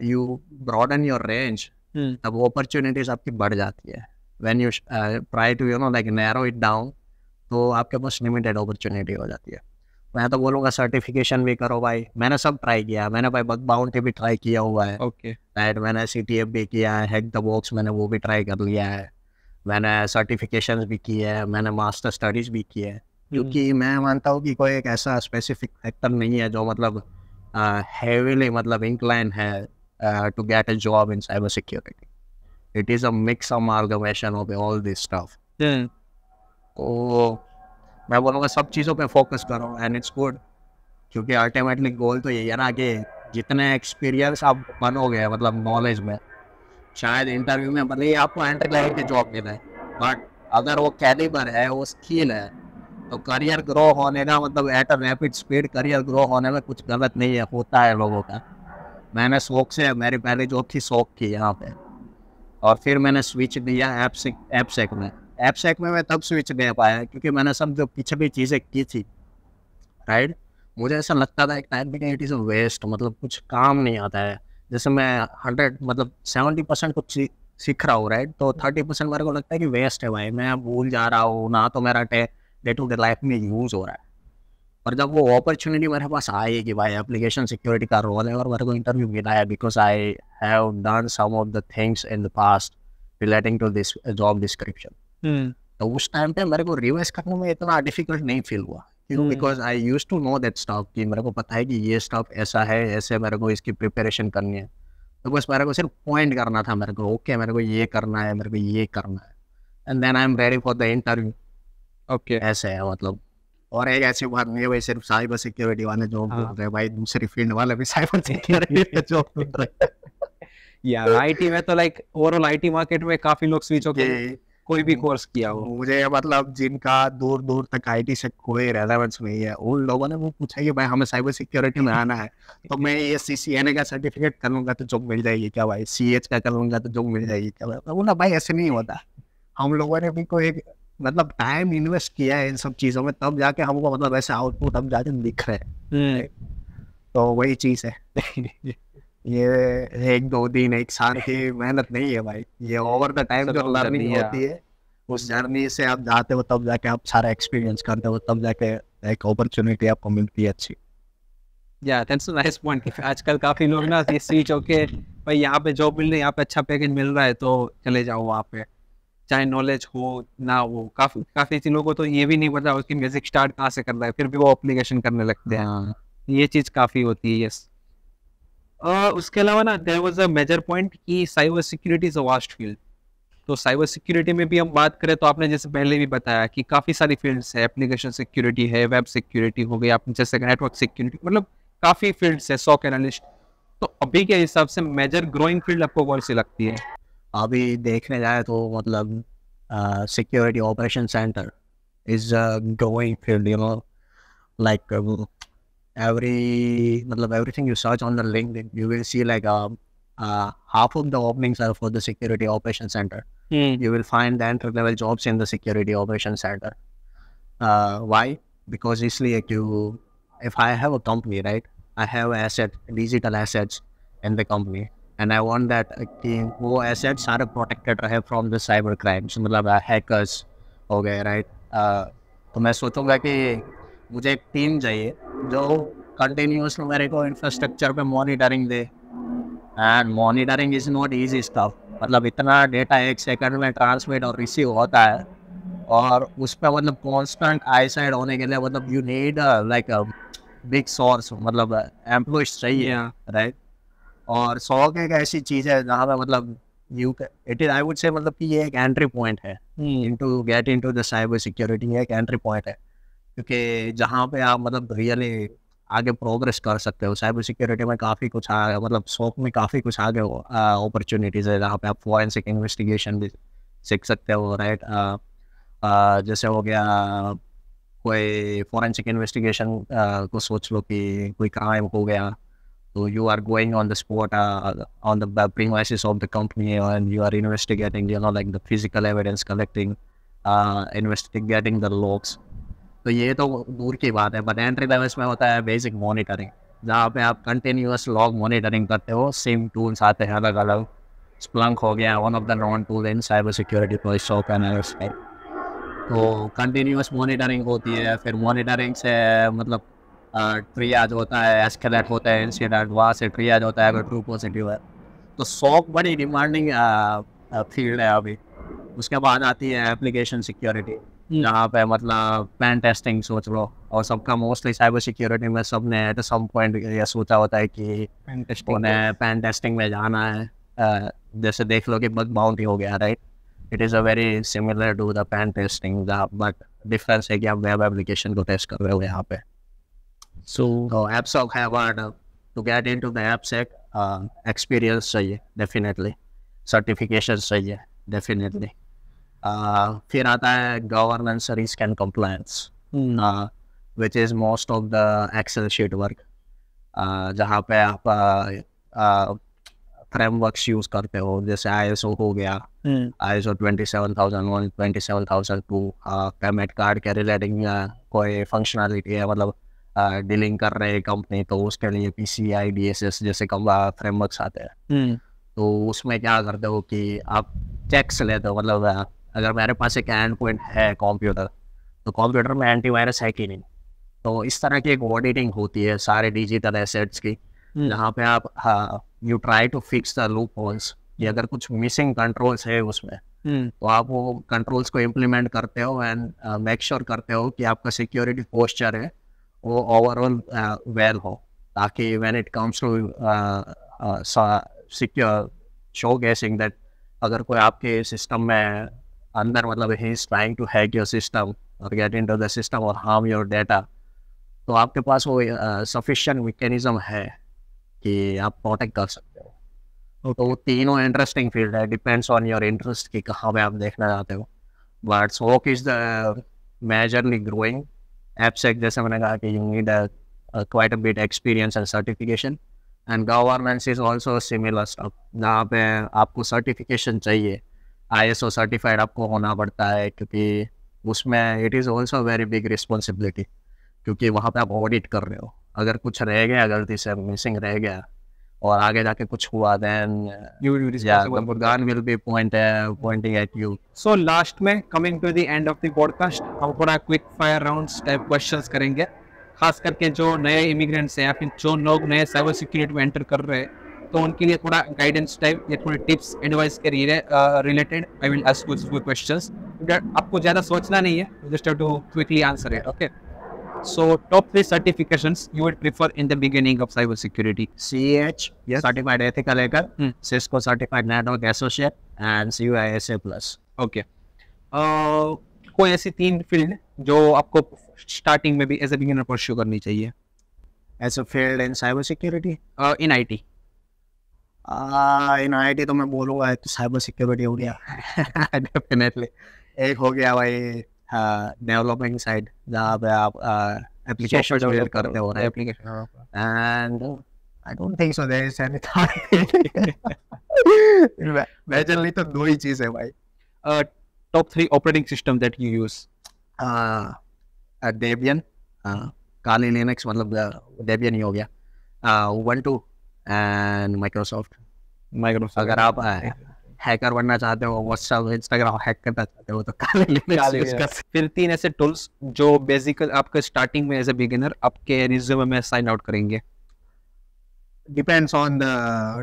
you broaden your range, तब अपॉर्चुनिटीज आपकी बढ़ जाती है. When you try to like narrow it down, तो आपके पास लिमिटेड अपॉर्चुनिटी हो जाती है. मैं तो बोलूँगा सर्टिफिकेशन भी करो भाई. मैंने सब ट्राई किया. मैंने भाई बग बाउंटी भी ट्राई किया हुआ है, ओके राइट. मैंने CTF भी किया है, हैक द बॉक्स मैंने वो भी ट्राई कर लिया है. मैंने सर्टिफिकेशंस भी किए हैं, मैंने मास्टर स्टडीज़ भी किए हैं. क्योंकि मैं मानता हूँ कि कोई एक ऐसा स्पेसिफिक फैक्टर नहीं है जो मतलब heavily मतलब inclined है to get a job in cyber security. It is a mix amalgamation of all this stuff. तो मैं बोलूँगा सब चीज़ों पे फोकस करो एंड इट्स गुड. क्योंकि अल्टीमेटली गोल तो यही है ना कि जितने एक्सपीरियंस आप बनोगे मतलब नॉलेज में, शायद इंटरव्यू में भले ही आपको एंट्री लेवल की जॉब मिले, बट अगर वो कैलिबर है, वो स्किल है, तो करियर ग्रो होने का मतलब at a rapid speed career grow होने में कुछ गलत नहीं है, होता है लोगों का. मैंने शौक से, मेरी पहली जॉब थी शौक की यहाँ पे, और फिर मैंने स्विच दिया एपसेक में. एपसेक में मैं तब स्विच दे पाया क्योंकि मैंने सब जो पीछे भी चीज़ें की थी, राइट. मुझे ऐसा लगता था एक टाइम में इट इज़ अ वेस्ट, मतलब कुछ काम नहीं आता है. जैसे मैं 100 मतलब 70% कुछ सीख रहा हूँ, राइट, तो 30% मेरे को लगता है कि वेस्ट है भाई, मैं भूल जा रहा हूँ ना, तो मेरा डे टू डे लाइफ में यूज़ हो रहा है. और जब वो अपॉर्चुनिटी मेरे पास आई कि भाई एप्लीकेशन सिक्योरिटी का रोल है और मेरे को इंटरव्यू मिला है because I have done some of the things in the past relating to this job description, तो उस टाइम पे मेरे को रिवाइज करने में इतना डिफिकल्ट नहीं फील हुआ. Because I use to know that stuff कि मेरे को पता है कि ये स्टफ ऐसा है, ऐसे मेरे को इसकी प्रिपरेशन करनी है. तो बस मेरे को सिर्फ पॉइंट करना था, मेरे को ओके मेरे को ये करना है, मेरे को ये करना है, and then I am ready for the interview. Okay ऐसे है मतलब. और एक ऐसी बात नहीं है भाई सिर्फ साइबर सिक्योरिटी वाले जॉब ढूंढ रहे हैं, भाई दूसरी फील्ड वाले भी साइबर सिक्योरिटी पे जॉब ढूंढ रहे हैं. यार आईटी में तो लाइक ओवरऑल आईटी मार्केट में काफी लोग स्विच होके कोई भी कोर्स किया हो. मुझे मतलब जिनका दूर दूर तक आईटी से कोई रेलेवेंस नहीं है, उन लोगों ने वो पूछा कि भाई हमें साइबर सिक्योरिटी में आना है, तो मैं ये CCNA का सर्टिफिकेट कर लूँगा तो जॉब मिल जाएगी क्या भाई, CH का कर लूँगा तो जॉब मिल जाएगी क्या भाई. बोला भाई ऐसे नहीं होता. हम लोगों ने भी कोई मतलब टाइम इन्वेस्ट किया है इन सब चीज़ों में, तब जाके हमको मतलब ऐसे आउटपुट अब जाके दिख रहे हैं. तो वही चीज़ है. ये 1-2 दिन 1 साल की मेहनत नहीं है भाई, ये ओवर द टाइम जो लर्निंग होती है, उस जर्नी से आप जाते हो तब जाके आप सारा एक्सपीरियंस करते हो, तब जाके एक अपॉर्चुनिटी आपको मिलती है अच्छी. या दैट्स अ नाइस पॉइंट. आजकल काफी लोग ना ये स्विच होके भाई यहाँ पे जॉब मिल रही है, यहाँ पे अच्छा पैकेज मिल रहा है तो चले जाओ वहाँ पे, चाहे नॉलेज हो ना हो. काफी लोगों को तो ये भी नहीं पता उसकी म्यूजिक स्टार्ट कहाँ से करना है, फिर भी वो एप्लीकेशन करने लगते हैं. ये चीज काफी होती है. यस. उसके अलावा ना there was a major point कि cyber security is a vast field. तो साइबर सिक्योरिटी में भी हम बात करें तो आपने जैसे पहले भी बताया कि काफ़ी सारी फील्ड्स है, एप्लीकेशन सिक्योरिटी है, वेब सिक्योरिटी हो गई, आपने जैसे नेटवर्क सिक्योरिटी, मतलब काफ़ी फील्ड्स है, SOC एनालिस्ट. तो अभी के हिसाब से मेजर ग्रोइंग फील्ड आपको कौन सी लगती है? अभी देखने जाए तो मतलब security operation centre is growing field, you know, like everything you search on the LinkedIn, you will see like half of the openings are for the security operations center. You will find the entry level jobs in the security operations center. Why? Because इसलिए कि if I have a company, right, I have digital assets in the company, and I want that कि वो assets सारे protected रहे from the cyber crimes, मतलब hackers हो गए, right? तो मैं सोचूंगा कि मुझे एक टीम चाहिए जो कंटिन्यूअसली मेरे को इंफ्रास्ट्रक्चर पे monitoring they, and monitoring is not easy stuff, मतलब इतना डेटा एक सेकंड में ट्रांसमिट और रिसीव होता है, और उस पर मतलब कांस्टेंट आई साइड होने के लिए मतलब you need like a big source, मतलब एम्प्लॉयज चाहिए, राइट? और सॉक एक ऐसी चीज़ है जहाँ पे मतलब it is, I would say, मतलब कि ये एक एंट्री पॉइंट है into gate into the cyber security, एक एंट्री पॉइंट है, क्योंकि जहाँ पे आप मतलब रियली आगे प्रोग्रेस कर सकते हो। साइबर सिक्योरिटी में काफ़ी कुछ मतलब सॉक में काफ़ी कुछ आगे अपॉर्चुनिटीज़ है जहाँ पे आप फॉरेंसिक इन्वेस्टिगेशन भी सीख सकते हो, राइट? जैसे हो गया कोई फॉरेंसिक इन्वेस्टिगेशन को सोच लो कि कोई क्राइम हो गया, तो you are going on the spot on the premises of the company and you are investigating, you know, like the physical evidence collecting, investigating the logs. तो ये तो दूर की बात है, बट एंट्री लेवल्स में होता है बेसिक मॉनिटरिंग, जहाँ पे आप कंटिन्यूअस लॉग मॉनिटरिंग करते हो। सेम टूल्स आते हैं अलग अलग, स्प्लंक हो गया one of the non tool in cyber security for SOC analyst, तो कंटिन्यूअस मॉनिटरिंग होती है। फिर मॉनिटरिंग से मतलब ट्रियाज होता है, एस्केलेट होता है इंसिडेंट, वहाँ से ट्रियाज होता है अगर ट्रू पॉजिटिव है। तो SOC बड़ी डिमांडिंग फील्ड है अभी। उसके बाद आती है एप्लीकेशन सिक्योरिटी, जहाँ पे मतलब पेन टेस्टिंग सोच लो, और सबका मोस्टली साइबर सिक्योरिटी में सबने एट सम पॉइंट ये सोचा होता है कि उन्हें पेन टेस्टिंग में जाना है। जैसे देख लो कि बग बाउंटी हो गया, राइट? It is a very similar to the pen testing, but difference है कि आप वेब एप्लीकेशन को टेस्ट कर रहे हो यहाँ पे। सो AppSec है, but to get into the AppSec experience चाहिए डेफिनेटली, सर्टिफिकेशन चाहिए डेफिनेटली। फिर आता है governance, risk and compliance, which is most of the Excel sheet work, जहाँ पे आप फ्रेमवर्क्स यूज़ करते हो, जैसे ISO हो गया, ISO 27001, 27002, पेमेंट कार्ड के रिलेटिंग कोई फंक्शनलिटी है, मतलब डीलिंग कर रहे कंपनी, तो उसके लिए PCI DSS जैसे फ्रेमवर्क्स आते हैं। तो उसमें क्या करते हो कि आप चेक्स लेते हो, मतलब अगर मेरे पास एक एंड पॉइंट है कंप्यूटर, तो कंप्यूटर में एंटीवायरस है कि नहीं, तो इस तरह की एक ऑडिटिंग होती है सारे डिजिटल एसेट्स की, जहाँ पे आप you try to fix the loophole, कि अगर कुछ मिसिंग कंट्रोल्स है उसमें, तो आप वो कंट्रोल्स को इम्प्लीमेंट करते हो एंड मेक श्योर करते हो कि आपका सिक्योरिटी पोस्चर है वो ओवरऑल वेल हो, ताकि when it comes to secure show guessing that अगर कोई आपके सिस्टम में अंदर, मतलब he is trying to hack your system और गेट इनटू द सिस्टम और हार्म योर डेटा, तो आपके पास वो सफिशिएंट मैकेनिज्म है कि आप प्रोटेक्ट कर सकते हो। तो वो तीनों इंटरेस्टिंग फील्ड है, डिपेंड्स ऑन योर इंटरेस्ट कि कहाँ पे आप देखना चाहते हो, but SOC is the majorly growing. AppSec जैसे मैंने कहा कि you need quite a bit experience and certification, and governance is also similar stuff, जहाँ पे आपको सर्टिफिकेशन चाहिए, ISO सर्टिफाइड आपको होना पड़ता है, क्योंकि उसमें it is also very big responsibility, क्योंकि वहाँ पे आप ऑडिट कर रहे हो। अगर कुछ रह गया, गलती से मिसिंग रह गया और आगे जाके कुछ हुआ, then you will be responsible for gun will be pointing at you. So last में coming to the end of the podcast, हम थोड़ा quick fire rounds type questions करेंगे, खास करके जो नए इमिग्रेंट्स हैं या फिर जो लोग नए साइबर सिक्योरिटी में एंटर कर रहे हैं, तो उनके लिए थोड़ा गाइडेंस टाइप या थोड़े टिप्स एडवाइस के related I will ask you questions. आपको ज़्यादा सोचना नहीं है, just have to quickly answer it, okay? So top 3 certifications you would prefer in the beginning of cyber security. CEH, Yes. Certified Ethical Hacker, Cisco Certified Network Associate, and CUISA+. Okay. कोई ऐसी 3 field जो आपको starting में भी as a beginner pursue करनी चाहिए? As a field in cyber security, in IT. In IIT तो मैं बोलूँगा एक तो साइबर सिक्योरिटी हो गया डेफिनेटली। एक हो गया भाई डेवलपमेंट साइड, जहाँ पे आप एप्लीकेशन बिल्ड करते हो, application. And I don't think so there is any majorly तो दो ही चीज़ है भाई। Top 3 operating system that you use. Debian, Kali Linux, मतलब डेबियन ही हो गया, Ubuntu एंड माइक्रोसॉफ्ट। अगर आप हैकर बनना चाहते हो, व्हाट्सएप इंस्टाग्राम हैक करना चाहते हो, तो काली लिनक्स यूज कर सकते फिर 3 ऐसे टूल्स जो बेसिकली आपका स्टार्टिंग में एज ए बिगिनर आपके रिज्यूमे में साइन आउट करेंगे। हो। Depends on the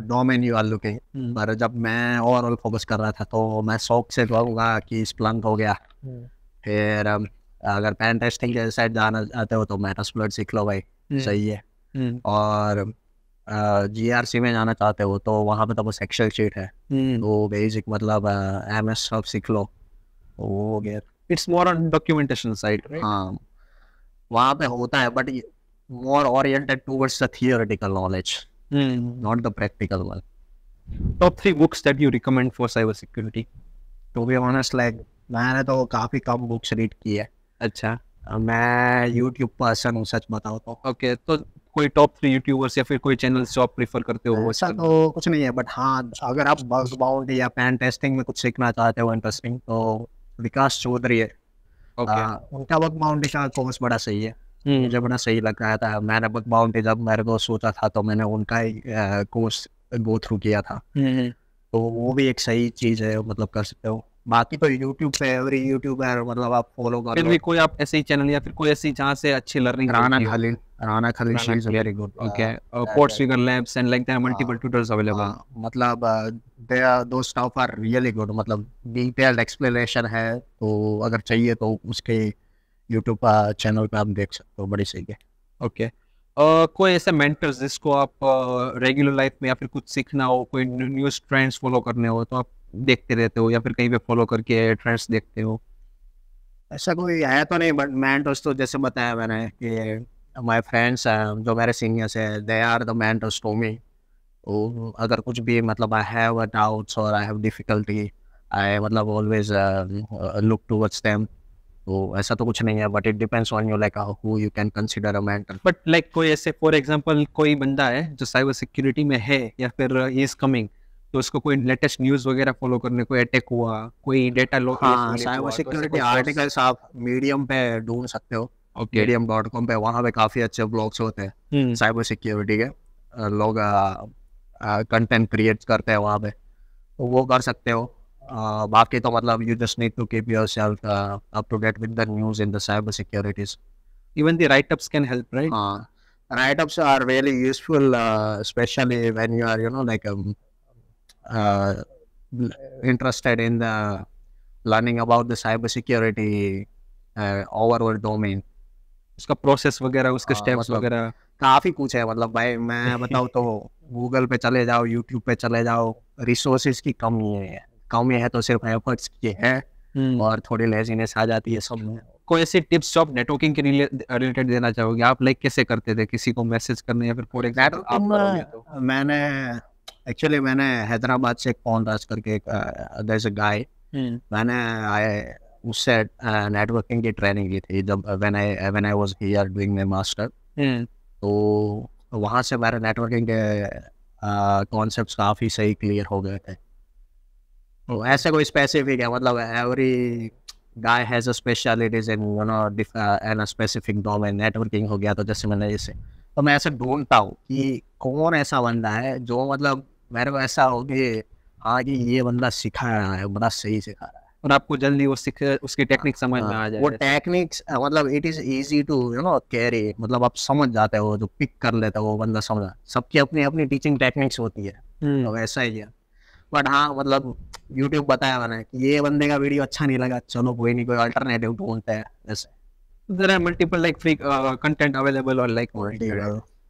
domain you are looking. पर जब मैं ओवरऑल फोकस कर रहा था तो मैं शौक से कहूँगा कि Splunk हो गया। फिर अगर पेन टेस्टिंग के साइड जाना चाहते हो तो मेटास्प्लॉइट सीख लो भाई, सही है। और GRC में जाना चाहते हो तो वहाँ पे तो बस एक्सेल शीट है, तो बेसिक मतलब MS सब सीख लो, तो वो हो गया। It's more on documentation side, right? हाँ, वहाँ पे होता है, but more oriented towards the theoretical knowledge, not the practical one. Top 3 books that you recommend for cyber security. To be honest, like मैंने तो काफ़ी कम बुक्स रीड की है। अच्छा, मैं यूट्यूब पर्सन हूँ, सच बताओ तो। ओके, तो कोई टॉप 3 यूट्यूबर्स या फिर कोई चैनल्स जो आप प्रेफर करते हो? ऐसा तो कुछ नहीं है, बट हाँ, अगर आप बग बाउंटी या पेन टेस्टिंग में कुछ सीखना चाहते हो इंटरेस्टिंग, तो विकास चौधरी है। उनका बग बाउंटी का कोर्स बड़ा सही है, मुझे बड़ा सही लग रहा था। मैंने बग बाउंटी जब मेरे को सोचा था तो मैंने उनका ही कोर्स गो थ्रू किया था, तो वो भी एक सही चीज़ है, मतलब कर सकते हो। बाकी तो यूट्यूब पे एवरी यूट्यूबर मतलब आप फॉलो कर फिर लो। भी कोई आप ऐसे ही चैनल या फिर कोई ऐसी जहाँ से अच्छी learning? Rana Khalil she is very good. Okay, Portsfigger Labs and like there are multiple tutors available. मतलब they are those stuff are really good, मतलब detailed explanation है, तो अगर चाहिए तो उसके YouTube चैनल पे आप देख सकते हो, बड़ी सही है। Okay. कोई ऐसे मेंटर्स जिसको आप रेगुलर लाइफ में या फिर कुछ सीखना हो, कोई न्यूज़ ट्रेंड्स फॉलो करने हो तो आप देखते रहते हो या फिर कहीं पे फॉलो करके ट्रेंड्स देखते हो? ऐसा कोई है तो नहीं, बट मेंटर्स तो जैसे बताया मैंने कि माय फ्रेंड्स जो मेरे सीनियर्स है, they are the mentors to me. तो अगर कुछ भी मतलब आई हैव अ डाउट्स और आई हैव डिफिकल्टी, आई मतलब ऑलवेज लुक टुवर्ड्स देम। तो ऐसा तो कुछ नहीं है, but it depends on you, like who you can consider a mentor. But like कोई ऐसे फॉर एग्जांपल कोई बंदा है जो साइबर सिक्योरिटी में है या फिर ही इज कमिंग, तो उसको कोई लेटेस्ट न्यूज़ वगैरह फॉलो करने, कोई अटैक हुआ, कोई डेटा लॉक, हाँ, साइबर सिक्योरिटी आर्टिकल्स आप मीडियम पे ढूंढ सकते हो। medium.com पे वहाँ पे काफ़ी अच्छे ब्लॉग्स होते हैं साइबर सिक्योरिटी के। लोग कंटेंट क्रिएट करते हैं वहाँ पे, तो वो कर सकते हो। बाकी तो मतलब you just need to keep yourself up to date with the news in the cyber securities. Even the write-ups can help, right? हाँ, write-ups are really useful, especially when you are, you know, like interested in the learning about the cyber security overall domain. उसका process वगैरह, उसके steps मतलब वगैरह काफ़ी कुछ है। मतलब भाई मैं बताऊँ तो गूगल पे चले जाओ, यूट्यूब पे चले जाओ, रिसोर्सेज की कमी है तो सिर्फ एफर्ट्स की है, और थोड़ी लेजीनेस आ जाती है सब में। कोई ऐसी टिप्स जो आप नेटवर्किंग के रिलेटेड देना चाहोगे? आप लाइक कैसे करते थे किसी को मैसेज करने या फिर फॉर एग्जांपल आप करोगे तो? मैंने हैदराबाद से एक पॉन राज करके देयर इज अ गाय, मैंने उससे नेटवर्किंग की ट्रेनिंग की थी जब when I was here doing my master. तो वहाँ से मेरे नेटवर्किंग के कॉन्सेप्ट्स काफ़ी सही क्लियर हो गए थे। तो ऐसे कोई स्पेसिफिक है, मतलब every guy has a specialities in you know an specific domain. Networking हो गया तो जैसे मैंने जैसे, तो मैं ऐसे ढूंढता हूँ कि कौन ऐसा बंदा है जो मतलब मेरे को ऐसा हो कि हाँ कि ये बंदा सिखा रहा है, बड़ा सही सिखा रहा है, और आपको जल्दी वो उसकी टेक्निक समझ में आ जाए। वो टेक्निक्स मतलब it is easy to you know carry, मतलब आप समझ जाते हो, जो पिक कर लेता है वो बंदा समझ। सबकी अपनी अपनी टीचिंग टेक्निक्स होती है, तो वैसा ही है। बट हाँ, मतलब यूट्यूब बताया मैंने कि ये बंदे का वीडियो अच्छा नहीं लगा, चलो कोई नहीं, कोई अल्टरनेटिव ढूंढते हैं ऐसे। There are multiple like free content available or like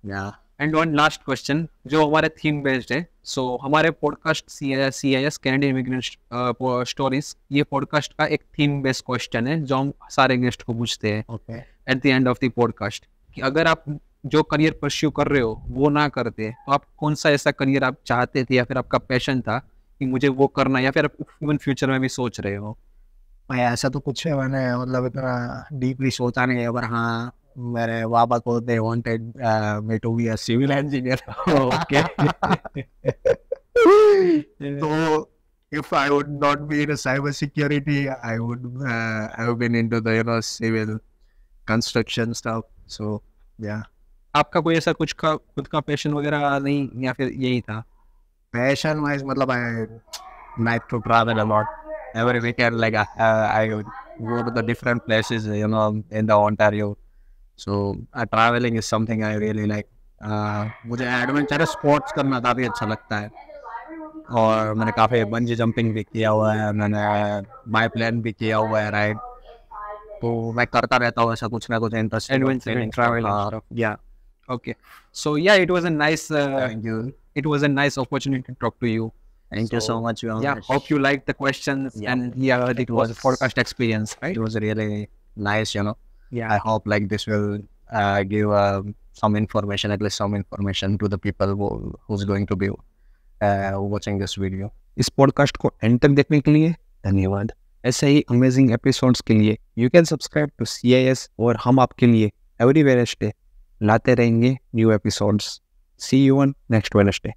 yeah. And one last question जो हमारे थीम बेस्ड है, सो हमारे podcast CIS Canadian immigrant stories, ये पॉडकास्ट का एक थीम बेस्ड क्वेश्चन है जो हम सारे गेस्ट को पूछते हैं Okay. At the end of the podcast, कि अगर आप जो करियर परस्यू कर रहे हो वो ना करते, तो आप कौन सा ऐसा करियर आप चाहते थे या फिर आपका पैशन था कि मुझे वो करना, या फिर आप इवन फ्यूचर में भी सोच रहे हो? भाई ऐसा तो कुछ है, मैंने मतलब इतना डीपली सोचा नहीं है, पर हाँ मेरे पापा को they wanted me to be a civil engineer. Okay. So if I would not be in a cyber security, I would have been into the civil construction stuff. So yeah. आपका कोई ऐसा कुछ का खुद का पैशन वगैरह नहीं, या फिर यही था? Passion wise, matlab I like to travel a lot. Every weekend, like I would go to the different places, in the Ontario. So traveling is something I really like. मुझे एडवेंचरस स्पोर्ट्स करना काफ़ी अच्छा लगता है, और मैंने काफ़ी bungee jumping भी किया हुआ है, मैंने बाई प्लेन भी किया हुआ है राइड. तो मैं करता रहता हूँ ऐसा कुछ ना कुछ interesting Adventure and travel and stuff. या. Okay. So yeah, it was a nice Thank you. it was a nice opportunity to talk to you. Thank you so much. Yeah, hope you liked the questions. Yeah. And yeah, it was a podcast experience, right? It was really nice, Yeah. I hope like this will give some information, at least some information to the people who's going to be watching this video. इस podcast को and तक देखने के लिए धन्यवाद. ऐसे ही amazing episodes के लिए you can subscribe to CIS, और हम आपके लिए एवरी वेडनेसडे लाते रहेंगे new episodes. See you on next Wednesday.